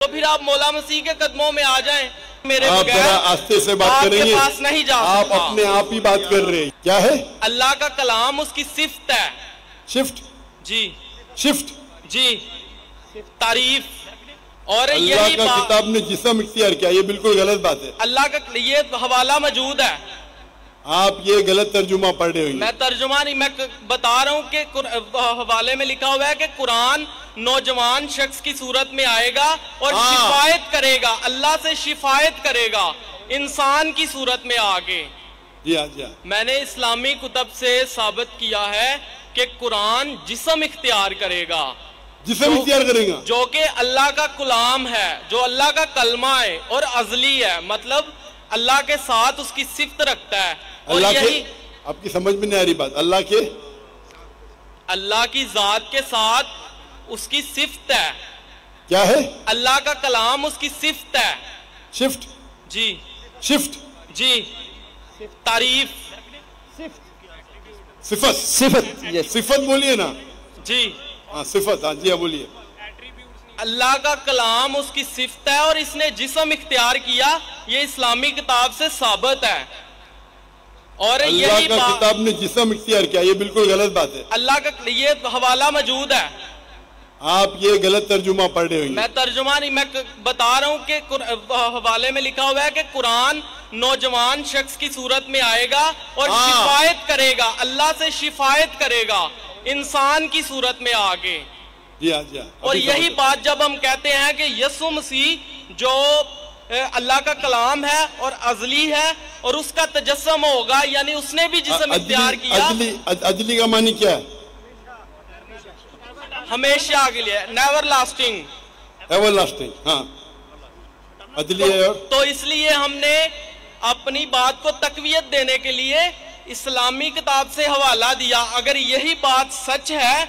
تو پھر آپ مولا مسیح کے قدموں میں آ جائیں. میرے آپ ذرا آستے سے بات کریں گے, آپ کے پاس نہیں جا آپ سکتا. اپنے آپ ہی بات کر رہے ہیں. کیا ہے؟ اللہ کا کلام اس کی صفت ہے. شفٹ جی شفٹ جی تعریف. اور اللہ یہی کا کتاب نے جسم اختیار کیا, یہ بالکل غلط بات ہے. اللہ کا یہ حوالہ موجود ہے. آپ یہ غلط ترجمہ پڑھ رہے ہوئے. میں ترجمہ نہیں, میں بتا رہا ہوں کہ حوالے میں لکھا ہوا ہے کہ قرآن نوجوان شخص کی صورت میں آئے گا اور شفایت کرے گا, اللہ سے شفایت کرے گا انسان کی صورت میں آگے. جی ہاں جی ہاں. میں نے اسلامی کتب سے ثابت کیا ہے کہ قرآن جسم اختیار کرے گا, جسم اختیار کرے گا, جو کہ اللہ کا کلام ہے, جو اللہ کا کلمہ ہے اور ازلی ہے, مطلب اللہ کے ساتھ اس کی صفت رکھتا ہے. اور اللہ یہی کے, آپ کی سمجھ میں نہیں آ رہی بات, اللہ کی ذات کے ساتھ اس کی صفت ہے. کیا ہے؟ اللہ کا کلام اس کی صفت ہے. شفٹ جی شفٹ جی تعریف. صفت صفت بولیے نا. جی ہاں صفت, ہاں جی ہاں بولیے. اللہ کا کلام اس کی صفت ہے اور اس نے جسم اختیار کیا, یہ اسلامی کتاب سے ثابت ہے. اور اللہ یہی کا کتاب نے جسم اختیار کیا, یہ بالکل غلط بات ہے. اللہ کا یہ حوالہ موجود ہے. آپ یہ غلط ترجمہ پڑھ رہے ہوئے. میں ترجمہ نہیں, میں بتا رہا ہوں کہ حوالے میں لکھا ہوا ہے کہ قرآن نوجوان شخص کی صورت میں آئے گا اور شفایت کرے گا, اللہ سے شفایت کرے گا انسان کی صورت میں آگے. جی ہاں جی ہاں. اور یہی بات جب ہم کہتے ہیں کہ یسوع مسیح جو اللہ کا کلام ہے اور ازلی ہے اور اس کا تجسم ہوگا, یعنی اس نے بھی جسم اختیار کیا. ادلی کا معنی کیا ہے؟ ہمیشہ کے لیے, نیور لاسٹنگ. ایور لاسٹنگ, ہاں ادلی ہے. تو اس لیے ہم نے اپنی بات کو تقویت دینے کے لیے اسلامی کتاب سے حوالہ دیا. اگر یہی بات سچ ہے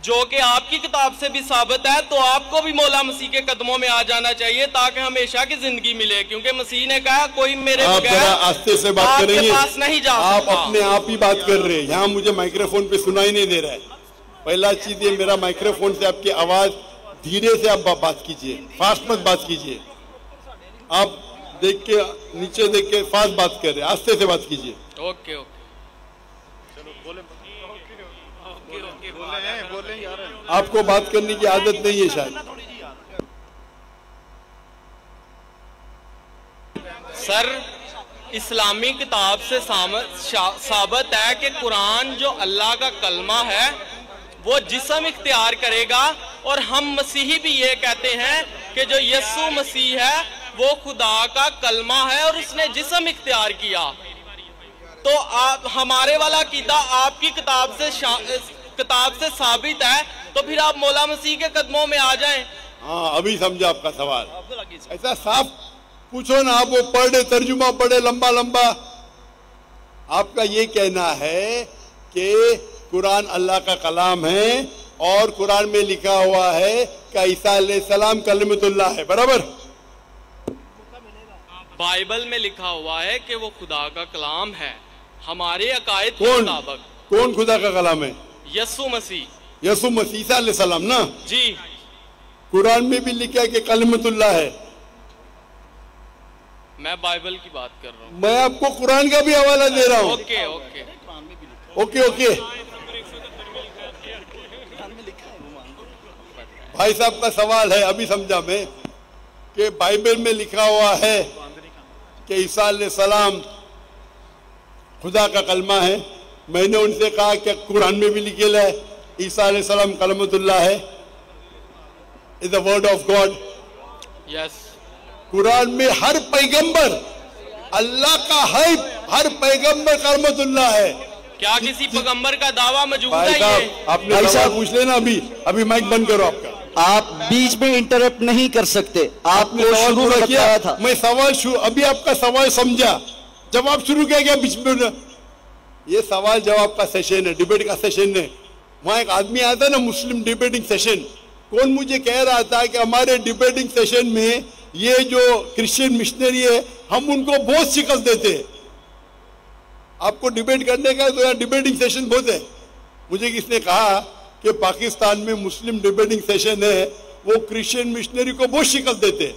جو کہ آپ کی کتاب سے بھی ثابت ہے, تو آپ کو بھی مولا مسیح کے قدموں میں آ جانا چاہیے تاکہ ہمیشہ کی زندگی ملے, کیونکہ مسیح نے کہا کوئی میرے بغیر آستے سے بات کریں آپ گے, کے پاس نہیں جا سکتا. آپ اپنے آپ ہی بات کر رہے ہیں. یہاں مجھے مائکروفون پہ سنائی نہیں دے رہا ہے. پہلا چیز یہ, میرا مائکروفون سے آپ کی آواز دھیرے سے آپ بات کیجئے, فاسٹ مت بات کیجئے. آپ دیکھ کے نیچے دیکھ کے فاسٹ بات کر رہے ہیں, آستے سے بات کیجئے. Okay okay. آپ کو بات کرنے کی عادت نہیں ہے شاید. سر, اسلامی کتاب سے ثابت ہے کہ قرآن جو اللہ کا کلمہ ہے وہ جسم اختیار کرے گا, اور ہم مسیحی بھی یہ کہتے ہیں کہ جو یسوع مسیح ہے وہ خدا کا کلمہ ہے اور اس نے جسم اختیار کیا. تو ہمارے والا عقیدہ آپ کی کتاب سے ثابت ہے, تو پھر آپ مولا مسیح کے قدموں میں آ جائیں. ہاں ابھی سمجھا آپ کا سوال. ایسا صاف پوچھو نا, آپ وہ پڑھے ترجمہ پڑھے لمبا لمبا. آپ کا یہ کہنا ہے کہ قرآن اللہ کا کلام ہے اور قرآن میں لکھا ہوا ہے کہ عیسیٰ علیہ السلام کلمۃ اللہ ہے, برابر؟ بائبل میں لکھا ہوا ہے کہ وہ خدا کا کلام ہے. ہمارے عقائد کے مطابق کون خدا کا کلام ہے؟ یسوع مسیح. یسوع مسیح عیسیٰ علیہ السلام نا. جی. قرآن میں بھی لکھا ہے کہ کلمۃ اللہ ہے. میں بائبل کی بات کر رہا ہوں. میں آپ کو قرآن کا بھی حوالہ دے رہا ہوں. Okay okay okay okay. بھائی صاحب کا سوال ہے, ابھی سمجھا میں, کہ بائبل میں لکھا ہوا ہے کہ عیسیٰ علیہ السلام خدا کا کلمہ ہے. میں نے ان سے کہا کہ قرآن میں بھی لکھا ہے عیسیٰ علیہ السلام کلمۃ اللہ ہے, is the word of God. Yes. قرآن میں ہر پیغمبر اللہ کا ہے, ہر پیغمبر کلمۃ اللہ ہے. کیا کسی پیغمبر کا دعویٰ موجود ہے؟ بھائی صاحب, آپ نے سوال پوچھ لینا. ابھی مائک بند کرو آپ کا. آپ بیچ میں انٹرپٹ نہیں کر سکتے. آپ نے شروع میں بتایا تھا. میں سوال ابھی آپ کا سوال سمجھا, جواب شروع کیا گیا بیچ میں. یہ سوال جواب کا سیشن ہے, ڈیبیٹ کا سیشن ہے. وہاں ایک آدمی آتا ہے نا, مسلم ڈیبیٹنگ سیشن. کون مجھے کہہ رہا تھا کہ ہمارے ڈیبیٹنگ سیشن میں یہ جو کرسچین مشنری ہے ہم ان کو بہت شکست دیتے ہیں. آپ کو ڈیبیٹ کرنے کا تو یہاں ڈیبیٹنگ سیشن بہت ہے. مجھے کس نے کہا کہ پاکستان میں مسلم ڈیبیٹنگ سیشن ہے, وہ کرسچین مشنری کو بہت شکست دیتے.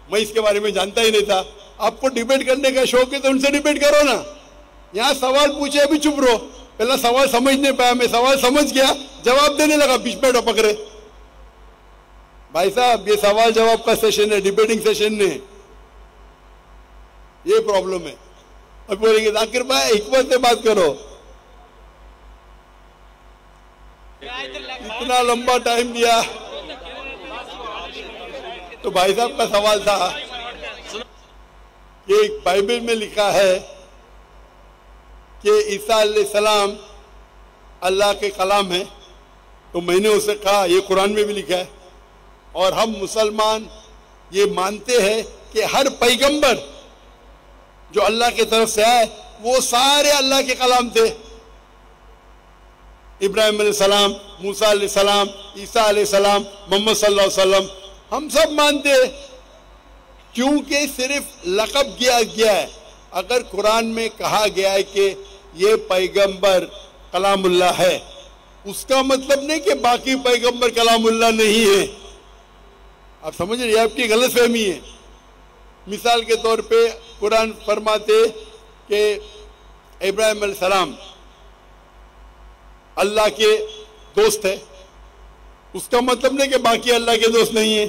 میں اس کے بارے میں جانتا ہی نہیں تھا. آپ کو ڈیبیٹ کرنے کا شوق ہے تو ان سے ڈیبیٹ کرو نا. یہاں سوال پوچھے ابھی چپ رہو. پہلا سوال سمجھ نہیں پایا, میں سوال سمجھ گیا, جواب دینے لگا, بیچ میں ٹپک رہے. بھائی صاحب یہ سوال جواب کا سیشن ہے, ڈیبیٹنگ سیشن نہیں. یہ پرابلم ہے. اب بولیں گے ذاکر بھائی حکمت سے بات کرو. اتنا لمبا ٹائم دیا. تو بھائی صاحب کا سوال تھا کہ بائبل میں لکھا ہے کہ عیسیٰ علیہ السلام اللہ کے کلام ہے. تو میں نے اسے کہا یہ قرآن میں بھی لکھا ہے, اور ہم مسلمان یہ مانتے ہیں کہ ہر پیغمبر جو اللہ کی طرف سے آئے وہ سارے اللہ کے کلام تھے. ابراہیم علیہ السلام, موسیٰ علیہ السلام, عیسیٰ علیہ السلام, محمد صلی اللہ علیہ وسلم, ہم سب مانتے ہیں. کیونکہ صرف لقب کیا گیا ہے. اگر قرآن میں کہا گیا ہے کہ یہ پیغمبر کلام اللہ ہے, اس کا مطلب نہیں کہ باقی پیغمبر کلام اللہ نہیں ہے. آپ سمجھ رہے ہیں, آپ کی غلط فہمی ہے. مثال کے طور پہ قرآن فرماتے کہ ابراہیم علیہ السلام اللہ کے دوست ہے, اس کا مطلب نہیں کہ باقی اللہ کے دوست نہیں ہیں.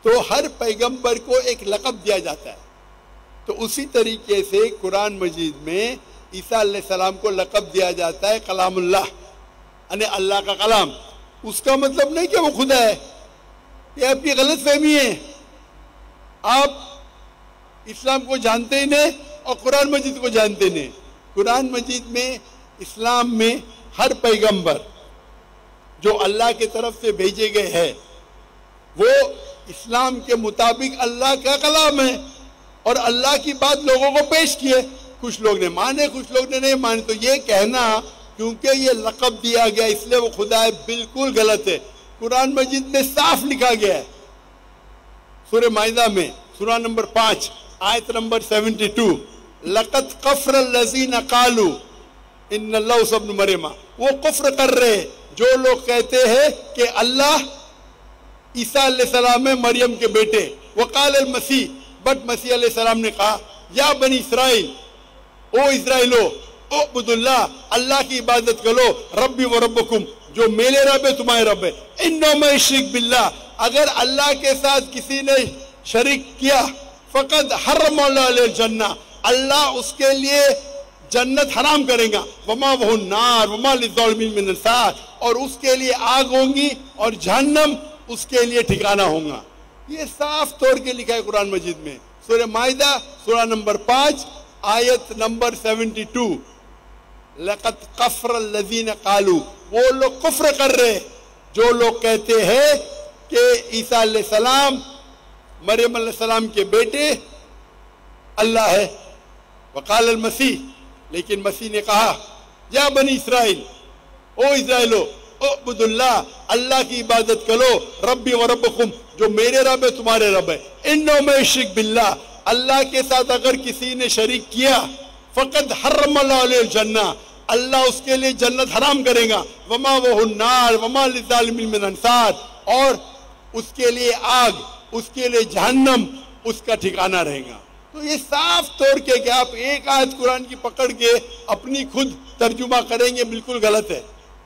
تو ہر پیغمبر کو ایک لقب دیا جاتا ہے. تو اسی طریقے سے قرآن مجید میں عیسیٰ علیہ السلام کو لقب دیا جاتا ہے کلام اللہ, یعنی اللہ کا کلام. اس کا مطلب نہیں کہ وہ خدا ہے. یہ آپ کی غلط فہمی ہے. آپ اسلام کو جانتے ہی نہیں اور قرآن مجید کو جانتے نہیں. قرآن مجید میں اسلام میں ہر پیغمبر جو اللہ کی طرف سے بھیجے گئے ہیں وہ اسلام کے مطابق اللہ کا کلام ہے, اور اللہ کی بات لوگوں کو پیش کیے. کچھ لوگ نے مانے, کچھ لوگ نے نہیں مانے. تو یہ کہنا کیونکہ یہ لقب دیا گیا اس لیے وہ خدا ہے, بالکل غلط ہے. قرآن مجید میں صاف لکھا گیا ہے. سورہ مائدہ میں سورہ نمبر 5 آیت نمبر 72, لَقَدْ كَفَرَ الَّذِينَ قَالُوا إِنَّ اللَّهَ عِيسَى ابْنُ مَرْيَمَ. وہ کفر کر رہے جو لوگ کہتے ہیں کہ اللہ عیسیٰ علیہ السلام ہے مریم کے بیٹے. وقال المسیح, بٹ مسیح علیہ السلام نے کہا یا بنی اسرائیل, او اسرائیلو, اعبدوا اللہ, اللہ کی عبادت کرو, ربی و ربکم, جو میرے رب ہے تمہارے رب ہے. انہ من یشرک باللہ, اگر اللہ کے ساتھ کسی نے شریک کیا, فقد حرم اللہ علیہ الجنہ, اللہ اس کے لیے جنت حرام کرے گا. وما وہ النار وما للظالمین من انصار, اور اس کے لیے آگ ہوں گی اور جہنم اس کے لیے ٹھکانہ ہوگا. یہ صاف طور کے لکھا ہے قرآن مجید میں. سورہ مائدہ سورہ نمبر 5 آیت نمبر 72, لَقَدْ كَفَرَ الَّذِينَ قَالُوا, وہ لوگ کفر کر رہے جو لوگ کہتے ہیں کہ عیسیٰ علیہ السلام مریم علیہ السلام کے بیٹے اللہ ہے. وقال المسیح, لیکن مسیح نے کہا یا بنی اسرائیل, او اسرائیلو, اعبدوا اللہ, اللہ کی عبادت کرو, ربی و ربکم, جو میرے رب ہے تمہارے رب ہے. انہ من یشرک باللہ, اللہ کے ساتھ اگر کسی نے شریک کیا, فقد حرم اللہ علیہ الجنہ, اللہ اس کے لیے جنت حرام کرے گا. وما وہ النار وما للظالمین من انصار, اور اس کے لیے آگ, اس کے لیے جہنم اس کا ٹھکانہ رہے گا. تو یہ صاف طور کے کہ آپ ایک آیت قرآن کی پکڑ کے اپنی خود ترجمہ کریں گے, بالکل غلط ہے.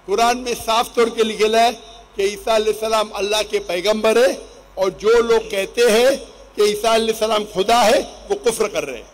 قرآن میں صاف طور کے لکھا ہے کہ عیسیٰ علیہ السلام اللہ کے پیغمبر ہے, اور جو لوگ کہتے ہیں کہ عیسیٰ علیہ السلام خدا ہے وہ کفر کر رہے ہیں.